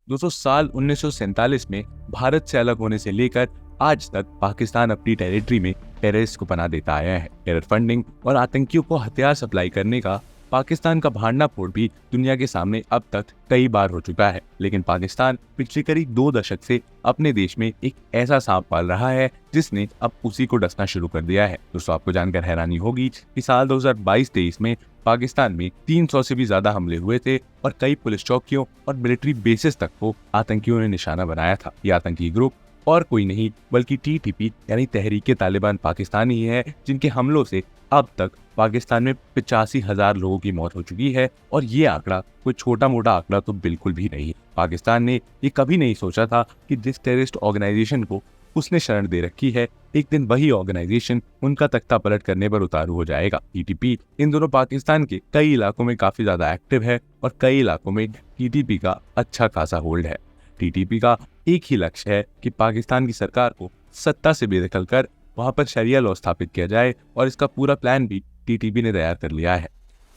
दोस्तों साल 1947 में भारत से अलग होने से लेकर आज तक पाकिस्तान अपनी टेरिटरी में टेररिस्ट को पनाह देता आया है। टेरर फंडिंग और आतंकियों को हथियार सप्लाई करने का पाकिस्तान का भांडाफोड़ भी दुनिया के सामने अब तक कई बार हो चुका है। लेकिन पाकिस्तान पिछले करीब 2 दशक से अपने देश में एक ऐसा सांप पाल रहा है जिसने अब उसी को डसना शुरू कर दिया है। दोस्तों आपको जानकर हैरानी होगी कि साल 2022-23 में पाकिस्तान में 300 से भी ज्यादा हमले हुए थे और कई पुलिस चौकियों और मिलिट्री बेसिस तक को आतंकियों ने निशाना बनाया था। ये आतंकी ग्रुप और कोई नहीं बल्कि टीटीपी यानी तहरीके तालिबान पाकिस्तान ही है, जिनके हमलों से अब तक पाकिस्तान में 85,000 लोगों की मौत हो चुकी है। और ये आंकड़ा कोई छोटा मोटा आंकड़ा तो बिल्कुल भी नहीं। पाकिस्तान ने ये कभी नहीं सोचा था कि जिस टेररिस्ट ऑर्गेनाइजेशन को उसने शरण दे रखी है, एक दिन वही ऑर्गेनाइजेशन उनका तख्ता पलट करने पर उतारू हो जाएगा। टीटीपी इन दोनों पाकिस्तान के कई इलाकों में काफी ज्यादा एक्टिव है और कई इलाकों में टीटीपी का अच्छा खासा होल्ड है। टीटीपी का एक ही लक्ष्य है कि पाकिस्तान की सरकार को सत्ता से बेदखल कर वहां पर शरिया लॉ स्थापित किया जाए और इसका पूरा प्लान भी टीटीपी ने तैयार कर लिया है।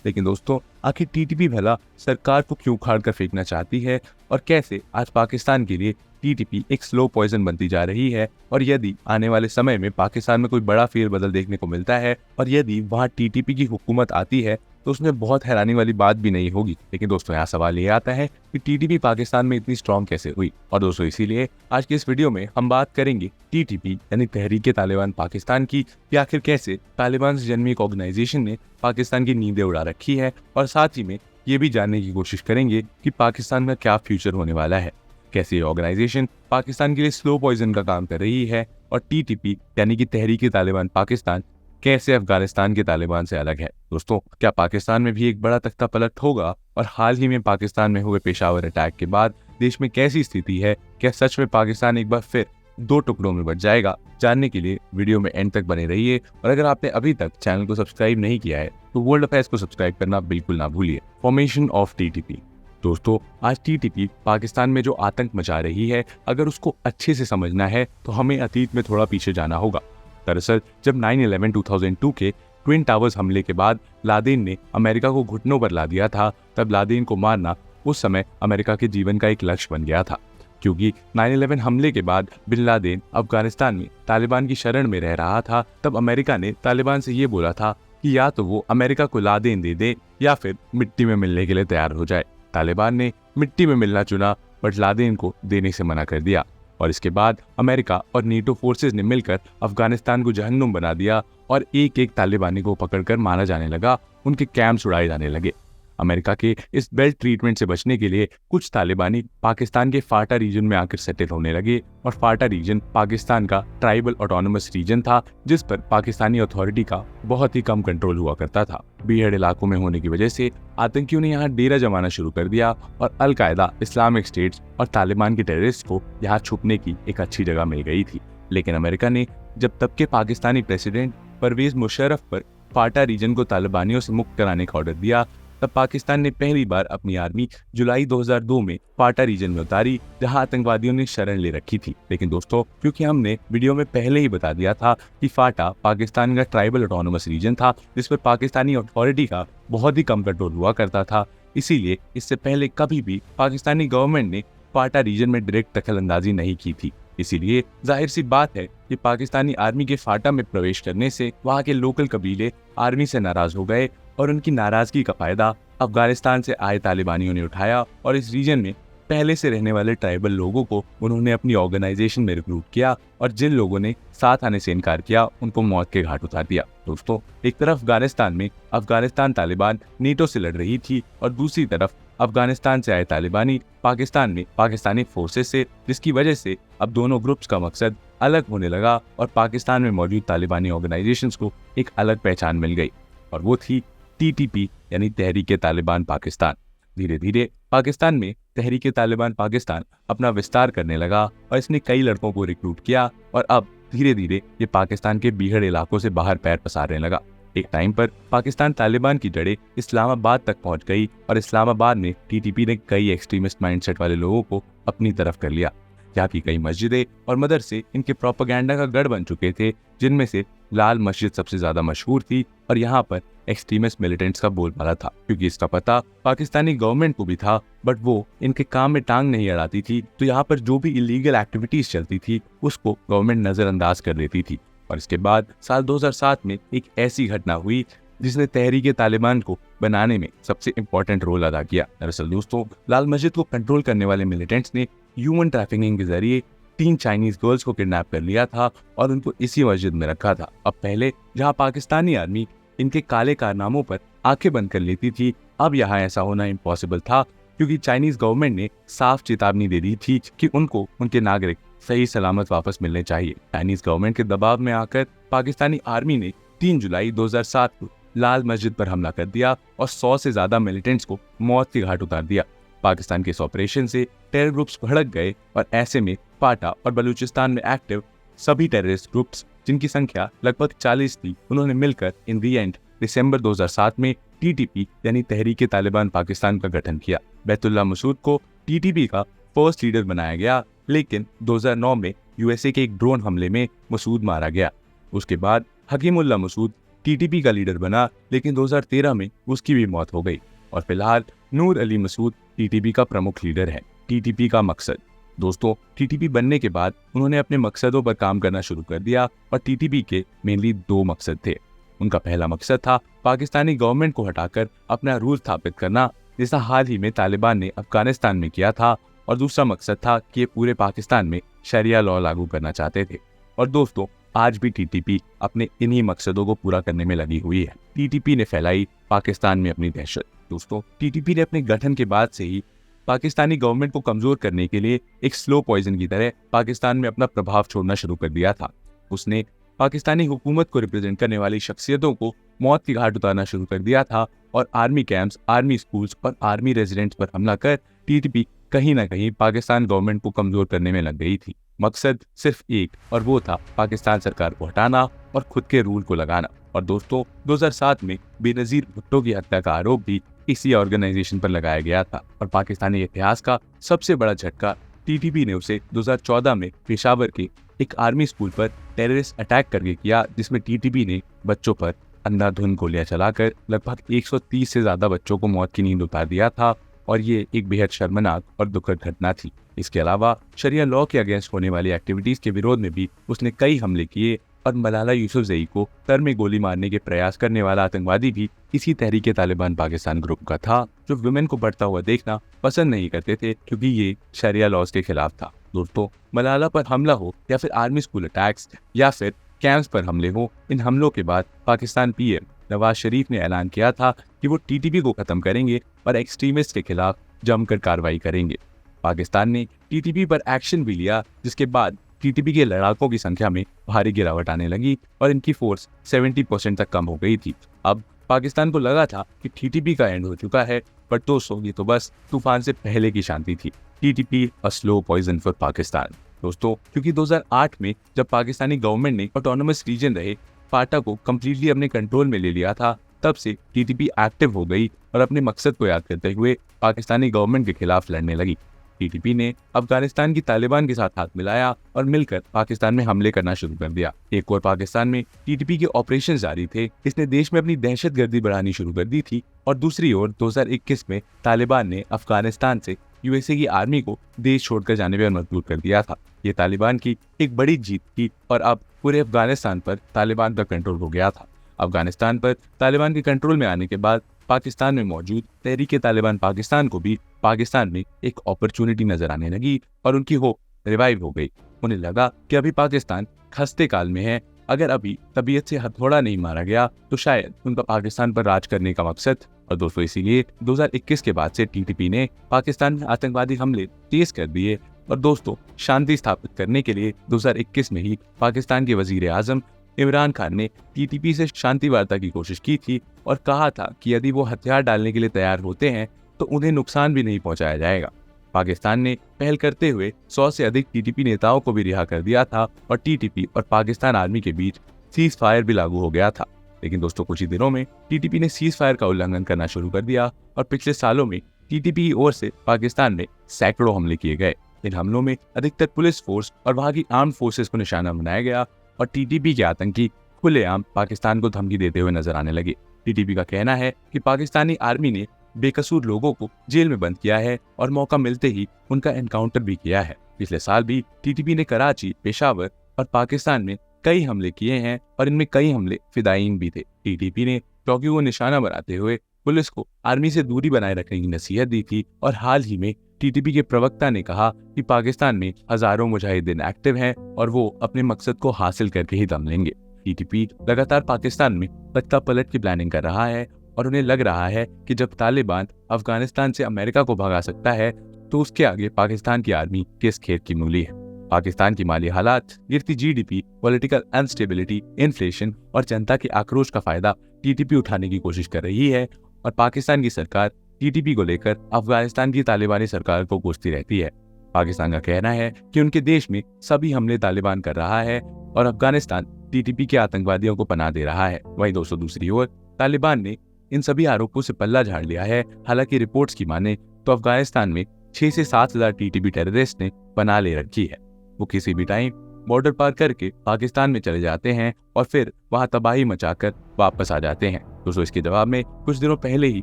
लेकिन दोस्तों आखिर टीटीपी भला सरकार को क्यों उखाड़ कर फेंकना चाहती है और कैसे आज पाकिस्तान के लिए टीटीपी एक स्लो पॉइजन बनती जा रही है? और यदि आने वाले समय में पाकिस्तान में कोई बड़ा फेरबदल देखने को मिलता है और यदि वहां टीटीपी की हुकूमत आती है तो उसमें बहुत हैरानी वाली बात भी नहीं होगी। लेकिन दोस्तों यहाँ सवाल ये आता है कि टीटीपी पाकिस्तान में इतनी स्ट्रॉन्ग कैसे हुई? और दोस्तों इसीलिए आज की इस वीडियो में हम बात करेंगे टीटीपी यानी तहरीके तालिबान पाकिस्तान की, कि आखिर कैसे तालिबान से जन्मी एक ऑर्गेनाइजेशन ने पाकिस्तान की नींदें उड़ा रखी है। और साथ ही में ये भी जानने की कोशिश करेंगे कि पाकिस्तान का क्या फ्यूचर होने वाला है, कैसे ये ऑर्गेनाइजेशन पाकिस्तान के लिए स्लो पॉइजन का काम कर रही है और टीटीपी यानी कि तहरीके तालिबान पाकिस्तान कैसे अफगानिस्तान के तालिबान से अलग है। दोस्तों क्या पाकिस्तान में भी एक बड़ा तख्ता पलट होगा? और हाल ही में पाकिस्तान में हुए पेशावर अटैक के बाद देश में कैसी स्थिति है? क्या सच में पाकिस्तान एक बार फिर 2 टुकड़ों में बट जाएगा? जानने के लिए वीडियो में एंड तक बने रहिए। और अगर आपने अभी तक चैनल को सब्सक्राइब नहीं किया है तो वर्ल्ड अफेयर्स को सब्सक्राइब करना बिल्कुल ना भूलिए। Formation of TTP. दोस्तों आज टीटीपी पाकिस्तान में जो आतंक मचा रही है, अगर उसको अच्छे से समझना है तो हमें अतीत में थोड़ा पीछे जाना होगा। दरअसल जब 9/11 2002 के ट्विन टावर्स हमले के बाद लादेन ने अमेरिका को घुटनों पर ला दिया था, तब लादेन को मारना उस समय अमेरिका के जीवन का एक लक्ष्य बन गया था। क्योंकि 9/11 हमले के बाद बिन लादेन अफगानिस्तान में तालिबान की शरण में रह रहा था, तब अमेरिका ने तालिबान से ये बोला था कि या तो वो अमेरिका को लादेन दे दे या फिर मिट्टी में मिलने के लिए तैयार हो जाए। तालिबान ने मिट्टी में मिलना चुना बट लादेन को देने से मना कर दिया। और इसके बाद अमेरिका और नेटो फोर्सेस ने मिलकर अफगानिस्तान को जहन्नुम बना दिया और एक एक तालिबानी को पकड़कर मारा जाने लगा, उनके कैंप्स उड़ाए जाने लगे। अमेरिका के इस बेल्ट ट्रीटमेंट से बचने के लिए कुछ तालिबानी पाकिस्तान के फाटा रीजन में आकर सेटल होने लगे। और फाटा रीजन पाकिस्तान का ट्राइबल ऑटोनोमस रीजन था जिस पर पाकिस्तानी अथॉरिटी का बहुत ही कम कंट्रोल हुआ करता था। बीहड़ इलाकों में होने की वजह से आतंकियों ने यहाँ डेरा जमाना शुरू कर दिया और अल-कायदा, इस्लामिक स्टेट्स और तालिबान के टेररिस्ट को यहाँ छुपने की एक अच्छी जगह मिल गई थी। लेकिन अमेरिका ने जब तब के पाकिस्तानी प्रेसिडेंट परवेज मुशर्रफ पर फाटा रीजन को तालिबानियों से मुक्त कराने का ऑर्डर दिया, तब पाकिस्तान ने पहली बार अपनी आर्मी जुलाई 2002 में फाटा रीजन में उतारी जहां आतंकवादियों ने शरण ले रखी थी। लेकिन दोस्तों क्योंकि हमने वीडियो में पहले ही बता दिया था कि फाटा पाकिस्तान का ट्राइबल ऑटोनोमस रीजन था जिस पर पाकिस्तानी अथॉरिटी का बहुत ही कम कंट्रोल हुआ करता था, इसीलिए इससे पहले कभी भी पाकिस्तानी गवर्नमेंट ने फाटा रीजन में डायरेक्ट दखलंदाजी नहीं की थी। इसीलिए जाहिर सी बात है कि पाकिस्तानी आर्मी के फाटा में प्रवेश करने से वहां के लोकल कबीले आर्मी से नाराज हो गए और उनकी नाराजगी का फायदा अफगानिस्तान से आए तालिबानियों ने उठाया और इस रीजन में पहले से रहने वाले ट्राइबल लोगों को उन्होंने अपनी ऑर्गेनाइजेशन में रिक्रूट किया और जिन लोगों ने साथ आने से इनकार किया उनको मौत के घाट उतार दिया। दोस्तों एक तरफ अफगानिस्तान में अफगानिस्तान तालिबान नेटो से लड़ रही थी और दूसरी तरफ अफगानिस्तान से आए तालिबानी पाकिस्तान में पाकिस्तानी फोर्सेस से, जिसकी वजह से अब दोनों ग्रुप्स का मकसद अलग होने लगा और पाकिस्तान में मौजूद तालिबानी ऑर्गेनाइजेशंस को एक अलग पहचान मिल गई और वो थी टीटीपी यानी तहरीके तालिबान पाकिस्तान। धीरे धीरे पाकिस्तान में तहरीके तालिबान पाकिस्तान अपना विस्तार करने लगा और इसने कई लड़कों को रिक्रूट किया और अब धीरे धीरे ये पाकिस्तान के बीहड़ इलाकों से बाहर पैर पसारने लगा। एक टाइम पर पाकिस्तान तालिबान की जड़ें इस्लामाबाद तक पहुंच गई और इस्लामाबाद में टीटीपी ने कई एक्सट्रीमिस्ट माइंडसेट वाले लोगों को अपनी तरफ कर लिया। यहाँ की कई मस्जिदें और मदरसे इनके प्रोपेगेंडा का गढ़ बन चुके थे, जिनमें से लाल मस्जिद सबसे ज्यादा मशहूर थी और यहाँ पर एक्सट्रीमिस्ट मिलिटेंट्स का बोलबाला था, क्योंकि इसका पता पाकिस्तानी गवर्नमेंट को भी था, बट वो इनके काम में टांग नहीं अड़ाती थी। तो यहाँ पर जो भी इलीगल एक्टिविटीज चलती थी उसको गवर्नमेंट नजरअंदाज कर देती थी। और इसके बाद साल 2007 में एक ऐसी घटना हुई जिसने तहरीके तालिबान को बनाने में सबसे इम्पोर्टेंट रोल अदा किया। दरअसल दोस्तों, लाल मस्जिद को कंट्रोल करने वाले मिलिटेंट्स ने ह्यूमन ट्रैफिकिंग के जरिए 3 चाइनीज गर्ल्स को किडनैप कर लिया था और उनको इसी मस्जिद में रखा था। अब पहले जहां पाकिस्तानी आर्मी इनके काले कारनामों पर आंखें बंद कर लेती थी, अब यहाँ ऐसा होना इम्पॉसिबल था, क्योंकि चाइनीज गवर्नमेंट ने साफ चेतावनी दे दी थी कि उनको उनके नागरिक सही सलामत वापस मिलने चाहिए। चाइनीज गवर्नमेंट के दबाव में आकर पाकिस्तानी आर्मी ने 3 जुलाई 2007 को लाल मस्जिद पर हमला कर दिया और 100 से ज्यादा मिलिटेंट्स को मौत के घाट उतार दिया। पाकिस्तान के इस ऑपरेशन से टेरर ग्रुप्स भड़क गए और ऐसे में पाटा और बलूचिस्तान में एक्टिव सभी टेररिस्ट ग्रुप्स, जिनकी संख्या लगभग 40 थी, उन्होंने मिलकर इन दी एंड दिसंबर 2007 में टीटीपी यानी तहरीके तालिबान पाकिस्तान का गठन किया। बैतुल्ला मसूद को टीटीपी का फर्स्ट लीडर बनाया गया, लेकिन 2009 में यूएसए के एक ड्रोन हमले में मसूद मारा गया। उसके बाद हकीमुल्ला मसूद टीटीपी का लीडर बना, लेकिन 2013 में उसकी भी मौत हो गई। और फिलहाल नूर अली मसूद टीटीपी का प्रमुख लीडर है। टीटीपी का मकसद दोस्तों, टीटीपी बनने के बाद उन्होंने अपने मकसदों पर काम करना शुरू कर दिया और टीटीपी के मेनली 2 मकसद थे। उनका पहला मकसद था पाकिस्तानी गवर्नमेंट को हटाकर अपना रूल स्थापित करना, जैसा हाल ही में तालिबान ने अफगानिस्तान में किया था, और दूसरा मकसद था कि पूरे पाकिस्तान में शरिया लॉ लागू करना चाहते थे। और दोस्तों, आज भी टीटीपी अपने इन्हीं मकसदों को पूरा करने में लगी हुई है। टीटीपी ने फैलाई पाकिस्तान में अपनी दहशत। दोस्तों, टीटीपी ने अपने गठन के बाद से ही पाकिस्तानी गवर्नमेंट को कमजोर करने के लिए एक स्लो पॉइजन की तरह पाकिस्तान में अपना प्रभाव छोड़ना शुरू कर दिया था। उसने पाकिस्तानी हुकूमत को रिप्रेजेंट करने वाली शख्सियतों को मौत की घाट उतारना शुरू कर दिया था और आर्मी कैंप्स, आर्मी स्कूल्स और आर्मी रेजिडेंट्स पर हमला कर टीटीपी कहीं ना कहीं पाकिस्तान गवर्नमेंट को कमजोर करने में लग गई थी। मकसद सिर्फ एक, और वो था पाकिस्तान सरकार को हटाना और खुद के रूल को लगाना। और दोस्तों, 2007 में बेनजीर भुट्टो की हत्या का आरोप भी इसी ऑर्गेनाइजेशन पर लगाया गया था और पाकिस्तानी इतिहास का सबसे बड़ा झटका टीटीपी ने उसे 2014 में पेशावर के एक आर्मी स्कूल पर टेररिस्ट अटैक करके किया, जिसमें टीटीपी ने बच्चों पर अंधाधुंध गोलियां चलाकर लगभग 130 से ज्यादा बच्चों को मौत की नींद उतार दिया था। और ये एक बेहद शर्मनाक और दुखद घटना थी। इसके अलावा शरिया लॉ के अगेंस्ट होने वाली एक्टिविटीज के विरोध में भी उसने कई हमले किए और मलाला यूसुफजई को सर में गोली मारने के प्रयास करने वाला आतंकवादी भी इसी तहरीके तालिबान पाकिस्तान ग्रुप का था, जो वुमेन को बढ़ता हुआ देखना पसंद नहीं करते थे, क्योंकि ये शरिया लॉज के खिलाफ था। दोस्तों, मलाला पर हमला हो या फिर आर्मी स्कूल अटैक्स या फिर कैंप्स पर हमले हो, इन हमलों के बाद पाकिस्तान पीएम नवाज शरीफ ने ऐलान किया था कि वो टीटीपी को खत्म करेंगे और एक्सट्रीमिस्ट के खिलाफ जमकर कार्रवाई करेंगे। पाकिस्तान ने टीटीपी पर एक्शन भी लिया, जिसके बाद टीटीपी के लड़ाकों की संख्या में भारी गिरावट आने लगी और इनकी फोर्स 70% तक कम हो गई थी। अब पाकिस्तान को लगा था कि टीटीपी का एंड हो चुका है, पर दोस्तों, ये तो बस तूफान से पहले की शांति थी। TTP a slow poison for Pakistan. दोस्तों, क्योंकि 2008 में जब पाकिस्तानी गवर्नमेंट ने ऑटोनोमस रीजन रहे पाटा को कम्प्लीटली अपने कंट्रोल में ले लिया था, तब से टीटीपी एक्टिव हो गई और अपने मकसद को याद करते हुए पाकिस्तानी गवर्नमेंट के खिलाफ लड़ने लगी। टीटीपी ने अफगानिस्तान की तालिबान के साथ हाथ मिलाया और मिलकर पाकिस्तान में हमले करना शुरू कर दिया। एक और पाकिस्तान में टीटीपी के ऑपरेशन जारी थे, इसने देश में अपनी दहशतगर्दी बढ़ानी शुरू कर दी थी। और दूसरी ओर 2021 में तालिबान ने अफगानिस्तान से यूएसए की आर्मी को देश छोड़कर जाने पर मजबूर कर दिया था। ये तालिबान की एक बड़ी जीत थी और अब पूरे अफगानिस्तान पर तालिबान का कंट्रोल हो गया था। अफगानिस्तान पर तालिबान के कंट्रोल में आने के बाद पाकिस्तान में मौजूद तहरीके तालिबान पाकिस्तान को भी पाकिस्तान में एक अपॉर्चुनिटी नजर आने लगी और उनकी होप रिवाइव हो गई। उन्हें लगा कि अभी पाकिस्तान खस्ते काल में है, अगर अभी तबीयत से हथौड़ा नहीं मारा गया तो शायद उनका पाकिस्तान पर राज करने का मकसद। और दोस्तों, इसीलिए 2021 के बाद से टीटीपी ने पाकिस्तान में आतंकवादी हमले तेज कर दिए। और दोस्तों, शांति स्थापित करने के लिए 2021 में ही पाकिस्तान के वजीर आजम इमरान खान ने टीटीपी से शांति वार्ता की कोशिश की थी और कहा था कि यदि वो हथियार डालने के लिए तैयार होते हैं तो उन्हें नुकसान भी नहीं पहुंचाया जाएगा। पाकिस्तान ने पहल करते हुए 100 से अधिक टीटीपी नेताओं को भी रिहा कर दिया था और टीटीपी और पाकिस्तान आर्मी के बीच सीज फायर भी लागू हो गया था। लेकिन दोस्तों, कुछ ही दिनों में टीटीपी ने सीज फायर का उल्लंघन करना शुरू कर दिया और पिछले सालों में टीटीपी की ओर से पाकिस्तान में सैकड़ों हमले किए गए। इन हमलों में अधिकतर पुलिस फोर्स और वहां की आर्म फोर्सेस को निशाना बनाया गया और टीटीपी के आतंकी खुलेआम पाकिस्तान को धमकी देते हुए नजर आने लगे। टीटीपी का कहना है कि पाकिस्तानी आर्मी ने बेकसूर लोगों को जेल में बंद किया है और मौका मिलते ही उनका एनकाउंटर भी किया है। पिछले साल भी टीटीपी ने कराची, पेशावर और पाकिस्तान में कई हमले किए हैं और इनमें कई हमले फिदायीन भी थे। टीटीपी ने चौकियों को निशाना बनाते हुए पुलिस को आर्मी से दूरी बनाए रखने की नसीहत दी थी और हाल ही में टीटीपी के प्रवक्ता ने कहा कि पाकिस्तान में हजारों मुजाहिदीन एक्टिव हैं और वो अपने मकसद को हासिल करके ही दम लेंगे। टीटीपी लगातार पाकिस्तान में तख्ता पलट की प्लानिंग कर रहा है और उन्हें लग रहा है कि जब तालिबान अफगानिस्तान से अमेरिका को भगा सकता है तो उसके आगे पाकिस्तान की आर्मी किस खेत की मूली है। पाकिस्तान की माली हालात, गिरती जीडीपी, पॉलिटिकल अनस्टेबिलिटी, इन्फ्लेशन और जनता के आक्रोश का फायदा टीटीपी उठाने की कोशिश कर रही है और पाकिस्तान की सरकार टीटीपी को लेकर अफगानिस्तान की तालिबानी सरकार को कोसती रहती है। पाकिस्तान का कहना है कि उनके देश में सभी हमले तालिबान कर रहा है और अफगानिस्तान टीटीपी के आतंकवादियों को पनाह दे रहा है। वहीं दोस्तों, दूसरी ओर तालिबान ने इन सभी आरोपों से पल्ला झाड़ लिया है। हालांकि रिपोर्ट्स की माने तो अफगानिस्तान में 6 से 7 हजार टीटीपी टेररिस्ट ने पनाह ले रखी है। वो किसी भी टाइम बॉर्डर पार करके पाकिस्तान में चले जाते हैं और फिर वहां तबाही मचाकर वापस आ जाते हैं। दोस्तों, इसके जवाब में कुछ दिनों पहले ही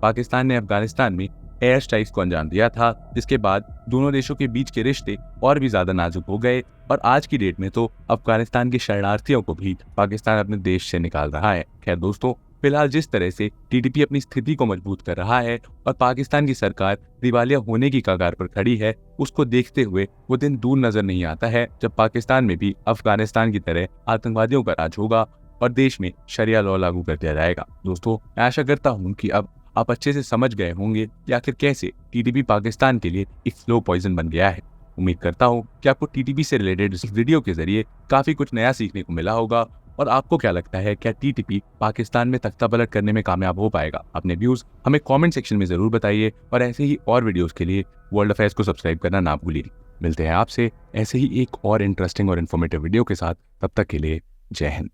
पाकिस्तान ने अफगानिस्तान में एयर स्ट्राइक्स को अंजाम दिया था, जिसके बाद दोनों देशों के बीच के रिश्ते और भी ज्यादा नाजुक हो गए और आज की डेट में तो अफगानिस्तान के शरणार्थियों को भी पाकिस्तान अपने देश से निकाल रहा है। खैर दोस्तों, फिलहाल जिस तरह से टीटीपी अपनी स्थिति को मजबूत कर रहा है और पाकिस्तान की सरकार दिवालिया होने की कगार पर खड़ी है, उसको देखते हुए वो दिन दूर नजर नहीं आता है जब पाकिस्तान में भी अफगानिस्तान की तरह आतंकवादियों का राज होगा और देश में शरिया लॉ लागू कर दिया जाएगा। दोस्तों, मैं आशा करता हूँ कि अब आप अच्छे से समझ गए होंगे कि आखिर कैसे टीटीपी पाकिस्तान के लिए एक स्लो पॉइजन बन गया है। उम्मीद करता हूँ कि आपको टीटीपी से रिलेटेड इस वीडियो के जरिए काफी कुछ नया सीखने को मिला होगा। और आपको क्या लगता है, क्या टीटीपी पाकिस्तान में तख्ता पलट करने में कामयाब हो पाएगा? अपने व्यूज हमें कमेंट सेक्शन में जरूर बताइए और ऐसे ही और वीडियोस के लिए वर्ल्ड अफेयर्स को सब्सक्राइब करना ना भूलिए। मिलते हैं आपसे ऐसे ही एक और इंटरेस्टिंग और इन्फॉर्मेटिव वीडियो के साथ। तब तक के लिए जय हिंद।